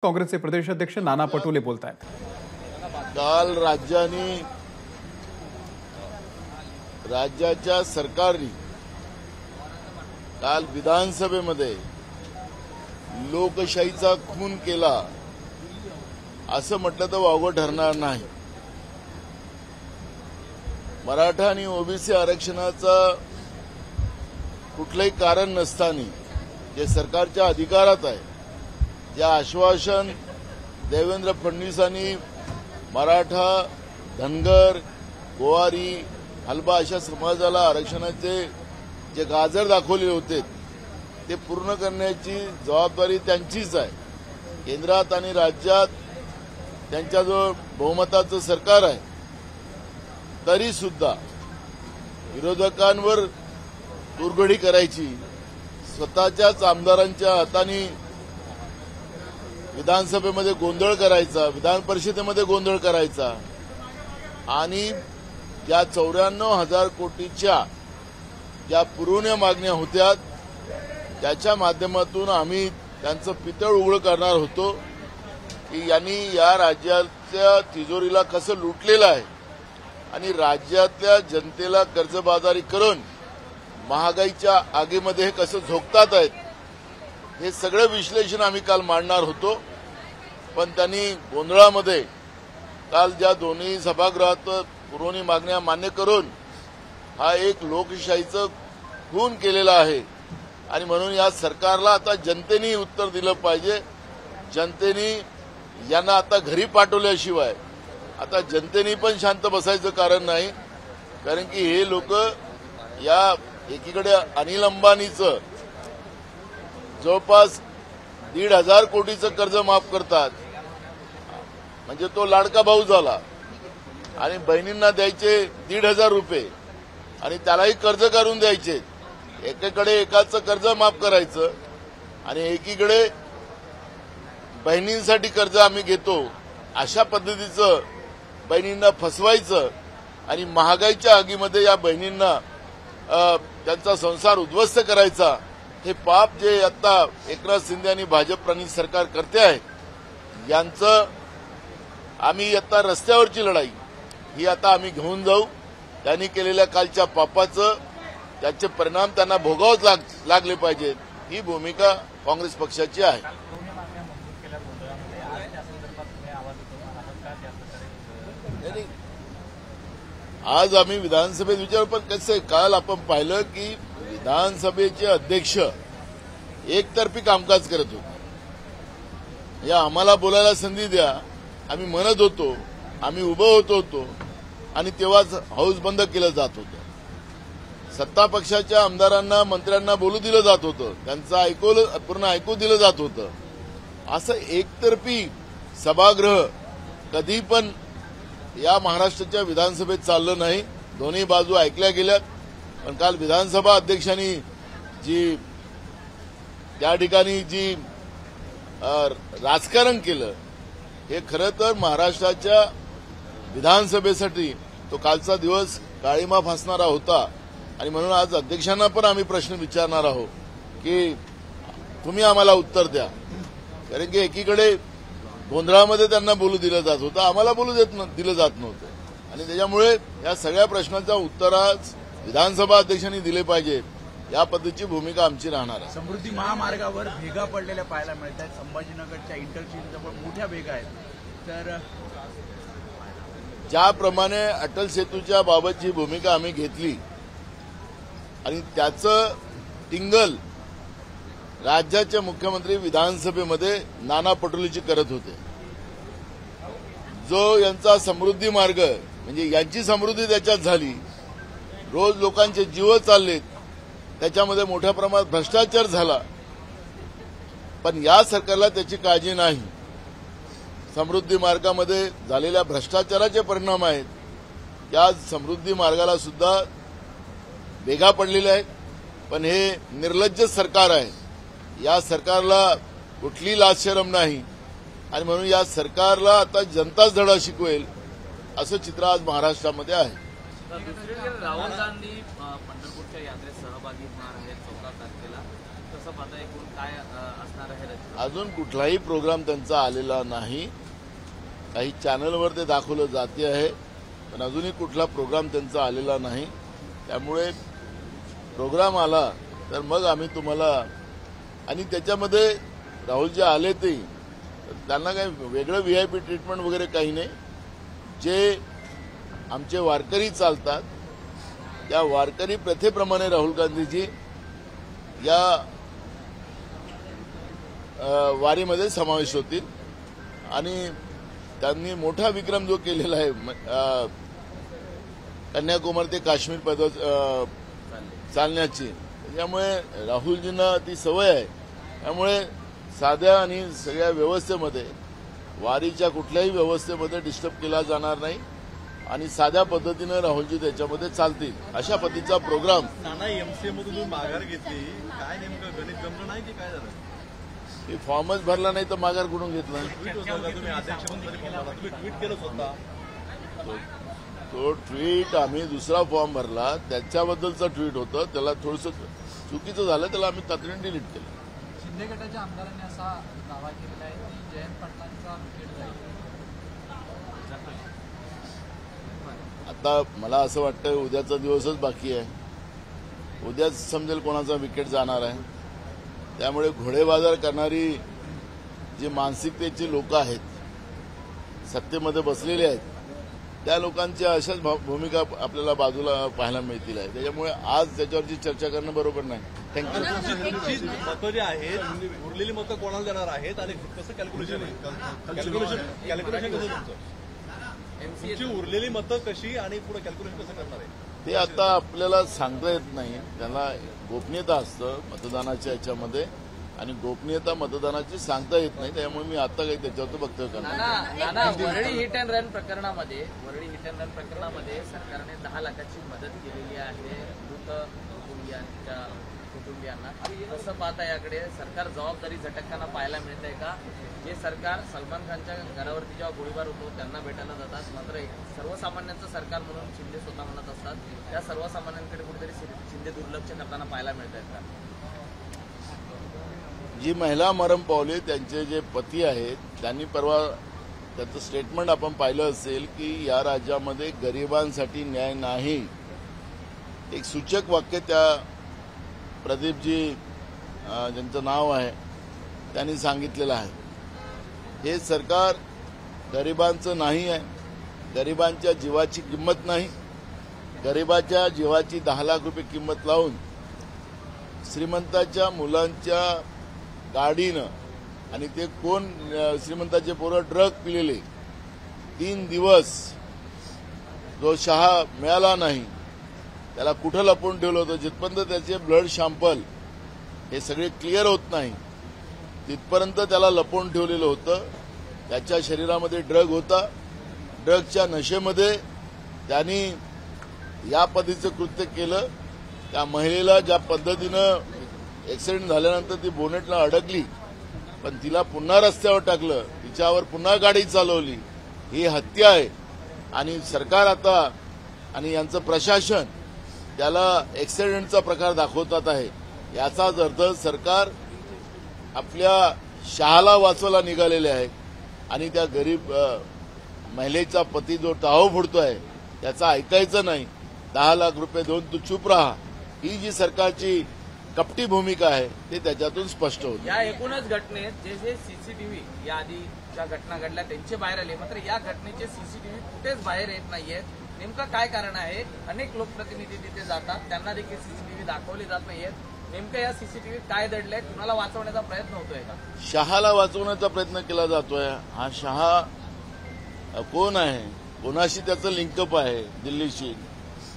काँग्रेसचे प्रदेशाध्यक्ष नाना पटोले बोलतायत। काल राज्याच्या सरकारने काल विधानसभेमध्ये लोकशाहीचा खून केला असं म्हटलं तर वावगं ठरणार नाही। मराठा आणि ओबीसी आरक्षणाचं कुठलंही कारण नसताना जे सरकारच्या अधिकारात आहे, जे आश्वासन देवेंद्र फडणवीसांनी मराठा, धनगर, गोवारी, हलबा अशा समाजाला आरक्षणाचे जे गाजर दाखवले होते ते पूर्ण करण्याची जबाबदारी त्यांचीच आहे। केंद्रात आणि राज्यात त्यांच्याजवळ बहुमताचं सरकार आहे, तरी सुद्धा विरोधकांवर दुर्घडी करायची, स्वतःच्याच आमदारांच्या हाताने विधानसभेमध्ये गोंधळ करायचा, विधान परिषदेमध्ये गोंधळ करायचा आणि या 94,000 कोटीच्या ज्या पुरवण्या मागण्या होत्या त्याच्या माध्यमातून आम्ही त्यांचं पितळ उघड करणार होतो की यांनी या राज्याच्या तिजोरीला कसं लुटलेलं आहे आणि राज्यातल्या जनतेला कर्जबाजारी करून महागाईच्या आगीमध्ये हे कसं झोकतात आहेत, हे सगळं विश्लेषण आम्ही काल मांडणार होतो। पण त्यांनी गोंधळामध्ये काल ज्या दोन्ही सभागृहात पुरवणी मागण्या मान्य करून हा एक लोकशाहीचं खून केलेला आहे आणि म्हणून या सरकारला आता जनतेने उत्तर दिलं पाहिजे। जनतेने यांना आता घरी पाठवल्याशिवाय आता जनतेने पण शांत बसायचं कारण नाही, कारण की हे लोक या एकीकडे अनिल अंबानीचं जवळपास 1,500 कोटीचं कर्ज माफ करतात, म्हणजे तो लाडका भाऊ झाला, आणि बहिणींना द्यायचे 1,500 रुपये आणि त्यालाही कर्ज करून द्यायचे। एकीकडे एकाचं कर्ज माफ करायचं आणि एकीकडे बहिणींसाठी कर्ज आम्ही घेतो अशा पद्धतीचं बहिणींना फसवायचं आणि महागाईच्या आगीमध्ये या बहिणींना त्यांचा संसार उद्ध्वस्त करायचा। हे पाप जे आता एकनाथ शिंदे आणि भाजप प्रणित सरकार करते आहे, यांचं आम्ही आता रस्त्यावरची लढाई ही आता आम्ही घेऊन जाऊ। त्यांनी केलेल्या कालच्या पापाचं त्याचे परिणाम त्यांना भोगावच लागले पाहिजेत, ही भूमिका काँग्रेस पक्षाची आहे। आज आम्ही विधानसभेत विचारू, पण कसं आहे, काल आपण पाहिलं की विधानसभेचे अध्यक्ष एकतर्फी कामकाज करत होते। या आम्हाला बोलायला संधी द्या, आम्ही म्हणत होतो, आम्ही उभं होतो आणि तेव्हाच हाऊस बंद केलं जात होतं। सत्ता पक्षाच्या आमदारांना, मंत्र्यांना बोलू दिलं जात होतं, त्यांचं पूर्ण ऐकू दिलं जात होतं। असं एकतर्फी सभागृह कधी पण या महाराष्ट्राच्या विधानसभेत चाललं नाही, दोन्ही बाजू ऐकल्या गेल्यात। पण काल विधानसभा अध्यक्षांनी जी त्या ठिकाणी जी राजकारण केलं, हे खरं तर महाराष्ट्राच्या विधानसभेसाठी तो कालचा दिवस काळीमा फासणारा होता आणि म्हणून आज अध्यक्षांना पण आम्ही प्रश्न विचारणार आहोत की तुम्ही आम्हाला उत्तर द्या, कारण की एकीकडे गोंधळामध्ये त्यांना बोलू दिलं जात होतं, आम्हाला बोलू दिलं जात नव्हतं आणि त्याच्यामुळे या सगळ्या प्रश्नांचा उत्तर आज विधानसभा अध्यक्षांनी दिले पाहिजे, या पद्धतीची भूमिका आमची राहणार आहे। समृद्धी महामार्गावर भेगा पडलेल्या पाहायला मिळत आहेत। संभाजीनगरच्या इंटरचेंजजवळ मोठ्या भेगा आहेत। तर ज्याप्रमाणे अटल सेतूच्या बाबतची भूमिका आम्ही घेतली आणि त्याचं टिंगल राज्याचे मुख्यमंत्री विधानसभेमध्ये नाना पटोलेजी करत होते, जो यांचा समृद्धी मार्ग म्हणजे यांची समृद्धी त्याच्यात झाली, रोज लोकांचे जीव चाललेत, त्याच्यामध्ये मोठ्या प्रमाणात भ्रष्टाचार झाला, पण या सरकारला त्याची काळजी नाही। समृद्धी मार्गामध्ये झालेल्या भ्रष्टाचाराचे परिणाम आहेत, या समृद्धी मार्गाला सुद्धा भेगा पडलेल्या आहेत। पण हे निर्लज्ज सरकार आहे, या सरकारला कुठली लाज शरम नाही आणि म्हणून या सरकारला आता जनताच धडा शिकवेल असं चित्र आज महाराष्ट्रामध्ये आहे। दुसरीकडे राहुल गांधी पंढरपूरच्या यात्रेत सहभागी होणार आहेत 14 तारखेला, कसं पाहता एकूण काय असणार आहे रचना? अजून कुठलाही प्रोग्राम त्यांचा आलेला नाही. काही चॅनलवर ते दाखवलं जाते आहे, पण अजूनही कुठला प्रोग्राम त्यांचा आलेला नाही. त्यामुळे प्रोग्राम आला तर मग आम्ही तुम्हाला, आणि त्याच्यामध्ये राहुलजी आले ते त्यांना काही वेगळं व्हीआयपी ट्रीटमेंट वगैरे काही नाही. जे आमचे वारकरी चालतात त्या वारकरी प्रथेप्रमाणे राहुल गांधीजी या वारीमध्ये समावेश होतील. आणि त्यांनी मोठा विक्रम जो केलेला आहे कन्याकुमारी ते काश्मीर पैदल चालण्याची, त्यामुळे राहुलजींना ती सवय आहे. त्यामुळे साध्या आणि सगळ्या व्यवस्थेमध्ये, वारीच्या कुठल्याही व्यवस्थेमध्ये डिस्टर्ब केला जाणार नाही आणि साध्या पद्धतीनं राहुलजी त्याच्यामध्ये चालतील अशा पद्धतीचा प्रोग्राम. नाना एमसीए मधून तुम्ही माघार घेतली, काय नेमकं गणित जमलं नाही की काय झालं? मी फॉर्मच भरला नाही तर माघार कुठून घेतला? ट्विट होता का तुम्ही अध्यक्षपदी तुम्ही ट्विट केलं स्वतः? तो ट्विट आम्ही दुसरा फॉर्म भरला त्याच्याबद्दलचं ट्विट होतं, त्याला थोडंसं चुकीचं झालं, त्याला आम्ही तातडीने डिलीट केलं. शिंदे गटाच्या आमदारांनी असा दावा केलेला आहे की जयंत पाटलांचा विकेट जाईल. आता मला असं वाटतं उद्याचा दिवसच बाकी आहे, उद्याच समजेल कोणाचा विकेट जाणार आहे. त्यामुळे घोडेबाजार करणारी जी मानसिकतेची लोक आहेत, सत्तेमध्ये बसलेली आहेत, त्या लोकांच्या अशाच भूमिका आपल्याला बाजूला पाहायला मिळतील आहे. त्याच्यामुळे आज त्याच्यावरची चर्चा करणं बरोबर नाही. थँक्यू. मतं जी आहेत, उरलेली मतं कोणाला देणार आहेत आणि कसं कॅल्क्युलेशन कसं तुमचं? तुमची उरलेली मतं कशी आणि पुढे कॅल्क्युलेशन कसं करणार आहे ते आता आपल्याला सांगता येत नाही. त्याला गोपनीयता असतं मतदानाच्या याच्यामध्ये, आणि गोपनीयता मतदानाची सांगता येत नाही. त्यामुळे मी आता काही त्याच्यावर वक्तव्य करणार नाही. नाना, वरळी हिट अँड रन प्रकरणामध्ये सरकारने 10 लाखाची मदत केलेली आहे मृत कुटुंबियांना. कसं पाहता याकडे? सरकार जबाबदारी झटकताना पाहायला मिळत आहे का? जे सरकार सलमान खानच्या घरावरती जेव्हा गोळीबार होतो त्यांना भेटायला जातात, मात्र सर्वसामान्यांचं सरकार म्हणून शिंदे स्वतः म्हणत असतात, त्या सर्वसामान्यांकडे कुठेतरी शिंदे दुर्लक्ष करताना पाहायला मिळत आहेत का? जी महिला मरण पावली त्यांचे जे पती आहेत त्यांनी परवा त्याचं स्टेटमेंट आपण पाहिलं असेल की या राज्यामध्ये गरिबांसाठी न्याय नाही. एक सूचक वाक्य त्या प्रदीपजी ज्यांचं नाव आहे त्यांनी सांगितलेलं आहे. हे सरकार गरिबांचं नाही आहे, गरिबांच्या जीवाची किंमत नाही. गरिबाच्या जीवाची 10 लाख रुपये किंमत लावून श्रीमंताच्या मुलांच्या गाडीनं, आणि ते कोण श्रीमंताचे पोरं ड्रग पिलेले, 3 दिवस जो शहा मिळाला नाही त्याला कुठं लपवून ठेवलं होतं. जिथपर्यंत त्याचे ब्लड सॅम्पल हे सगळे क्लिअर होत नाही तिथपर्यंत त्याला लपवून ठेवलेलं होतं. त्याच्या शरीरामध्ये ड्रग होता. ड्रगच्या नशेमध्ये त्यांनी या पद्धतीचं कृत्य केलं. त्या महिलेला ज्या पद्धतीनं ऍक्सिडेंट झाल्यानंतर ती बोनेटला अडकली, पण तिला पुन्हा रस्त्यावर टाकलं, तिच्यावर पुन्हा गाडी चालवली, ही हत्या आहे. आणि सरकार आता आणि यांचं प्रशासन त्याला ऍक्सिडेंटचा प्रकार दाखवतात आहे. याचाच अर्थ सरकार आपल्या शहाला वाचवायला निघालेले आहे आणि त्या गरीब महिलेचा पती जो टाहो फोडतोय त्याचं ऐकायचं नाही. 10 लाख रुपये देऊन तू चूप राहा, ही जी सरकारची कपटी भूमिका आहे ते त्याच्यातून स्पष्ट होतं. या एकूणच घटनेत जे सीसीटीव्ही या आधीच्या घटना घडल्या त्यांचे बाहेर आले, मात्र या घटनेचे सीसीटीव्ही फुटेज बाहेर येत नाहीयेत. नेमकं काय कारण आहे? अनेक लोकप्रतिनिधी तिथे जातात, त्यांना देखील सीसीटीव्ही दाखवले जात नाहीयेत. नेमकं या सीसीटीव्ही काय दडलंय? कुणाला वाचवण्याचा प्रयत्न होतोय का? शहाला वाचवण्याचा प्रयत्न केला जातोय. हा शहा कोण आहे, कोणाशी त्याचं लिंकअप आहे दिल्लीशी,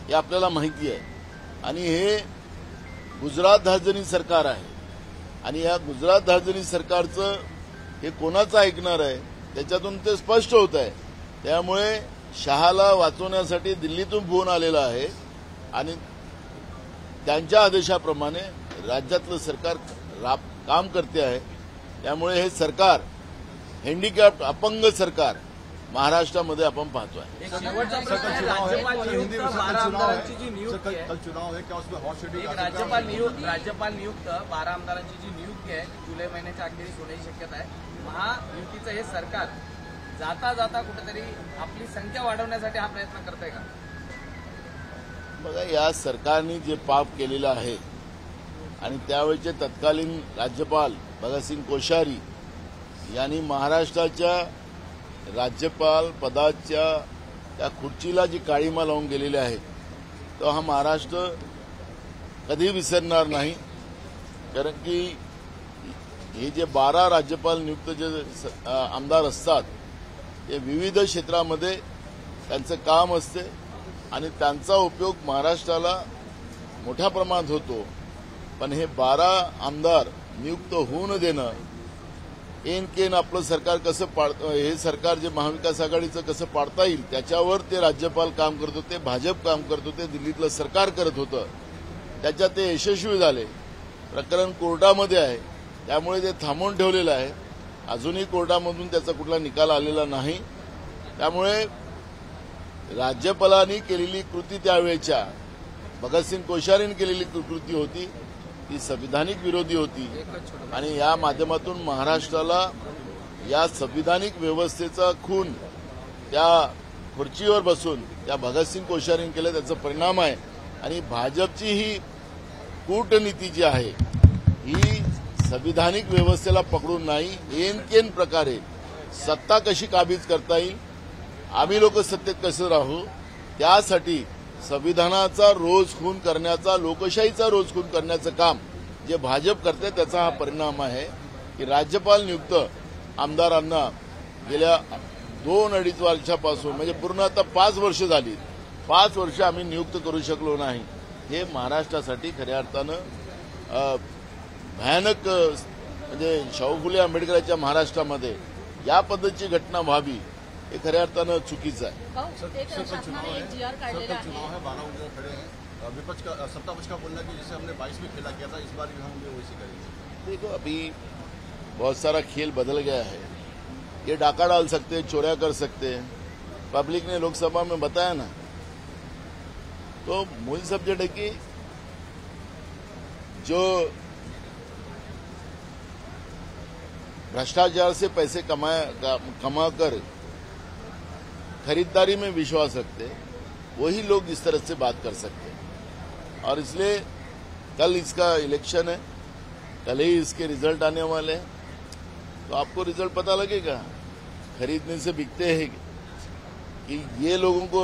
हे आपल्याला माहिती आहे. आणि हे गुजरात धार्जनी सरकार आहे, आणि या गुजरात धार्जनी सरकारचं हे कोणाचं ऐकणार आहे त्याच्यातून ते स्पष्ट होत आहे. त्यामुळे शहाला वाचवण्यासाठी दिल्लीतून फोन आलेला आहे आणि त्यांच्या आदेशाप्रमाणे राज्यातलं सरकार काम करते आहे. त्यामुळे हे सरकार हँडिकॅप्ड अपंग सरकार महाराष्ट्रामध्ये आपण पाहतोय. एक शेवटचा प्रश्न आहे. राज्यपाल नियुक्त 12 आमदारांची जी नियुक्ती आहे, कल चुनाव है क्या उसमें हॉट शेडिंग एक राज्यपाल नियुक्त 12 आमदारांची जी नियुक्ती आहे जुलै महिन्याच्या अखेरीस होण्याची शक्यता आहे. महायुतीचं हे सरकार जाता जाता कुठेतरी आपली संख्या वाढवण्यासाठी हा प्रयत्न करतंय का? बघा, या सरकारने जे पाप केलेलं आहे आणि त्यावेळेचे तत्कालीन राज्यपाल भगतसिंग कोश्यारी यांनी महाराष्ट्राच्या राज्यपाल पदाच्या त्या खुर्चीला जी काळीमा लावून गेलेली आहे तो हा महाराष्ट्र कधी विसरणार नाही. कारण की हे जे 12 राज्यपाल नियुक्त जे आमदार असतात ते विविध क्षेत्रामध्ये त्यांचं काम असते आणि त्यांचा उपयोग महाराष्ट्राला मोठ्या प्रमाणात होतो. पण हे 12 आमदार नियुक्त होऊ न देणं, एन आपलं सरकार कसं हे सरकार जे महाविकास आघाडीचं कसं पाडता येईल त्याच्यावर ते राज्यपाल काम करत होते, भाजप काम करत होते, दिल्लीतलं सरकार करत होतं. त्याच्यात ते यशस्वी झाले. प्रकरण कोर्टामध्ये आहे त्यामुळे ते थांबवून ठेवलेलं आहे. अजूनही कोर्टामधून त्याचा कुठला निकाल आलेला नाही. त्यामुळे राज्यपालांनी केलेली कृती त्यावेळेच्या भगतसिंग कोश्यारींनी केलेली कृती होती ती संविधानिक विरोधी होती आणि या माध्यमातून महाराष्ट्राला या संविधानिक व्यवस्थेचा खून त्या खुर्चीवर बसून त्या भगतसिंग कोश्यारींनी केलं त्याचा परिणाम आहे. आणि भाजपची ही कूटनीती जी आहे ही संविधानिक व्यवस्थेला पकडून नाही, एन प्रकारे सत्ता कशी काबीज करता येईल, आम्ही लोक सत्तेत कसं राहू, त्यासाठी संविधानाचा रोज खून करण्याचा, लोकशाहीचा रोज खून करण्याचं काम जे भाजप करते त्याचा हा परिणाम आहे की राज्यपाल नियुक्त आमदारांना गेल्या 2-2.5 वर्षापासून म्हणजे पूर्ण आता 5 वर्ष झाली, 5 वर्ष आम्ही नियुक्त करू शकलो नाही. हे महाराष्ट्रासाठी खऱ्या अर्थानं भयानक, म्हणजे शाहू फुले आंबेडकरांच्या महाराष्ट्रामध्ये या पद्धतीची घटना व्हावी हे खऱ्या अर्थानं चुकीचं आहे. शासनाने एक GR काढलेला आहे. चुनाव है 12 उम्मीदवार खड़े हैं, विपक्ष का सत्ता पक्ष का बोलना कि जैसे हमने 22 में खेला किया था इस बार भी हम वैसे करेंगे. देखो, अभी बहुत सारा खेल बदल गया है. ये डाका डाल सकते हैं, चोरियां कर सकते हैं. पब्लिक ने लोकसभा में बताया ना. तो मूल सब्जेक्ट है कि जो भ्रष्टाचार से पैसे कमाकर खरीदारी में विश्वास रखते वही लोग इस तरह से बात कर सकते हैं. और इसलिए कल इसका इलेक्शन है, कल ही इसके रिजल्ट आने वाले हैं. तो आपको रिजल्ट पता लगेगा. खरीदने से बिकते हैं कि ये लोगों को,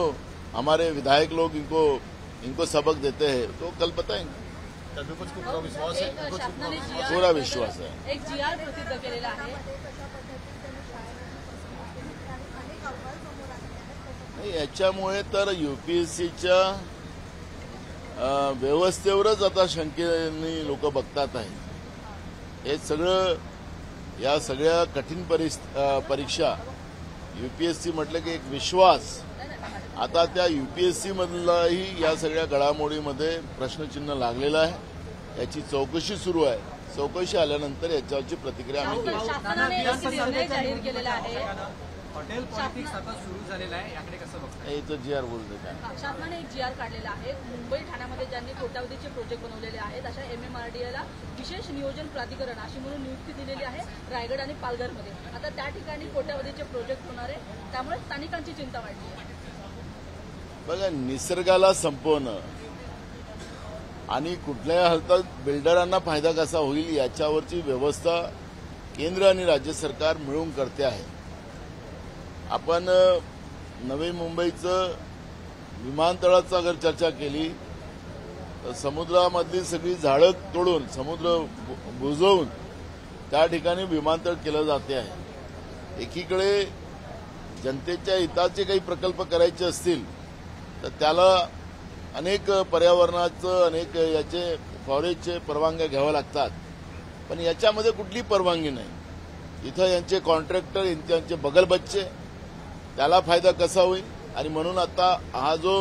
हमारे विधायक लोग इनको सबक देते हैं, तो कल बताएंगे. विपक्ष को पूरा विश्वास है, शासनाने पूरा विश्वास है. एक GR प्रसिद्ध केलेला आहे. नाही, याच्यामुळे तर यूपीएससीच्या व्यवस्थेवरच आता शंकेने लोक बघतात आहे. हे सगळं, या सगळ्या कठीण परीक्षा यूपीएससी म्हटलं की एक विश्वास, आता त्या यूपीएससी मधलाही या सगळ्या घडामोडीमध्ये प्रश्नचिन्ह लागलेलं आहे. याची चौकशी सुरू आहे. चौकशी आल्यानंतर याच्यावरची प्रतिक्रिया आम्ही देऊ. शासनाने एक निर्णय जाहीर केलेला आहे. हॉटेल पॉलिटिक्स आता सुरू झालेलं आहे, याकडे कसं बघताय? हे तर GR बोलते काय. शासनाने एक GR काढलेला आहे. मुंबई ठाण्यामध्ये ज्यांनी कोट्यावधीचे प्रोजेक्ट बनवलेले आहेत अशा MMRDAला विशेष नियोजन प्राधिकरण अशी म्हणून नियुक्ती दिलेली आहे रायगड आणि पालघरमध्ये. आता त्या ठिकाणी कोट्यावधीचे प्रोजेक्ट होणार आहे, त्यामुळे स्थानिकांची चिंता वाढली आहे. बघा, निसर्गाला संपवणं आणि कुठल्याही हालतात बिल्डरांना फायदा कसा होईल याच्यावरची व्यवस्था केंद्र आणि राज्य सरकार मिळून करते आहे. आपण नवी मुंबईचं विमानतळाचा अगर चर्चा केली तर समुद्रामधली सगळी झाडं तोडून, समुद्र बुजवून त्या ठिकाणी विमानतळ केलं जाते आहे. एकीकडे जनतेच्या हिताचे काही प्रकल्प करायचे असतील तर त्याला अनेक पर्यावरणाचं, अनेक याचे फॉरेस्टचे परवानग्या घ्याव्या लागतात. पण याच्यामध्ये कुठली परवानगी नाही. इथं यांचे कॉन्ट्रॅक्टर, यांचे बगलबच्चे, त्याला फायदा कसा होईल. आणि म्हणून आता हा जो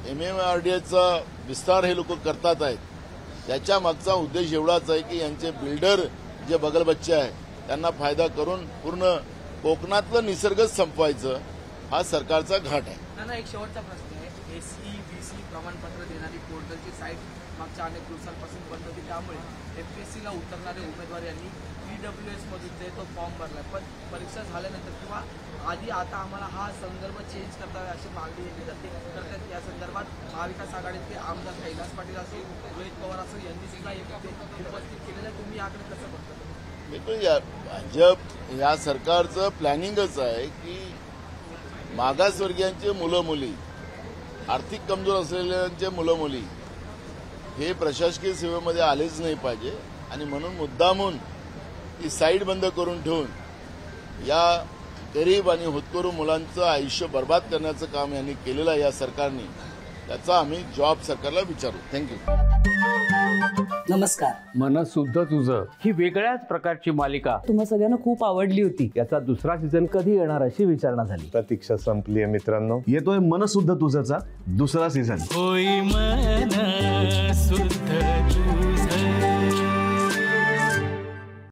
MMRDAचा विस्तार हे लोक करतात आहेत त्याच्या मागचा उद्देश एवढाच आहे की यांचे बिल्डर जे बगलबच्चे आहेत त्यांना फायदा करून पूर्ण कोकणातलं निसर्गच संपवायचं हा सरकारचा घाट आहे. ना एक शेवटचा प्रश्न आहे. SEBC प्रमाणपत्र देणारी पोर्टलची साईट मागच्या अनेक दिवसांपासून बंद होती, त्यामुळे FPSCला उतरणारे उमेदवार यांनी EWS मधून जे तो फॉर्म भरलाय, पण परीक्षा झाल्यानंतर किंवा आधी आता आम्हाला हा संदर्भ चेंज करता अशी मागणी केली जाते. तर या संदर्भात महाविकास आघाडीचे आमदार कैलास पाटील असतील, रोहित पवार असतील यांनी सुद्धा उपस्थित केलेलं आहे. तुम्ही याकडे कसं बघता? बिलकुल भाजप या सरकारचं प्लॅनिंगच आहे की मागासवर्गीयांचे मुलं मुली, आर्थिक कमजोर असलेल्यांचे मुलं मुली हे प्रशासकीय सेवेमध्ये आलेच नाही पाहिजे आणि म्हणून मुद्दामून ती साईट बंद करून ठेवून या गरीब आणि होतकरू मुलांचं आयुष्य बर्बाद करण्याचं काम यांनी केलेलं आहे या सरकारने. त्याचा आम्ही जॉब सरकारला विचारू. थँक्यू. नमस्कार. मन सुद्धा तुझं ही वेगळ्याच प्रकारची मालिका तुम्हा सगळ्यांना खूप आवडली होती. याचा दुसरा सीझन कधी येणार अशी विचारणा झाली. प्रतीक्षा संपलीये मित्रांनो. येतोय मन सुद्धा तुझाचा दुसरा सीझन. होई मन सुद्धा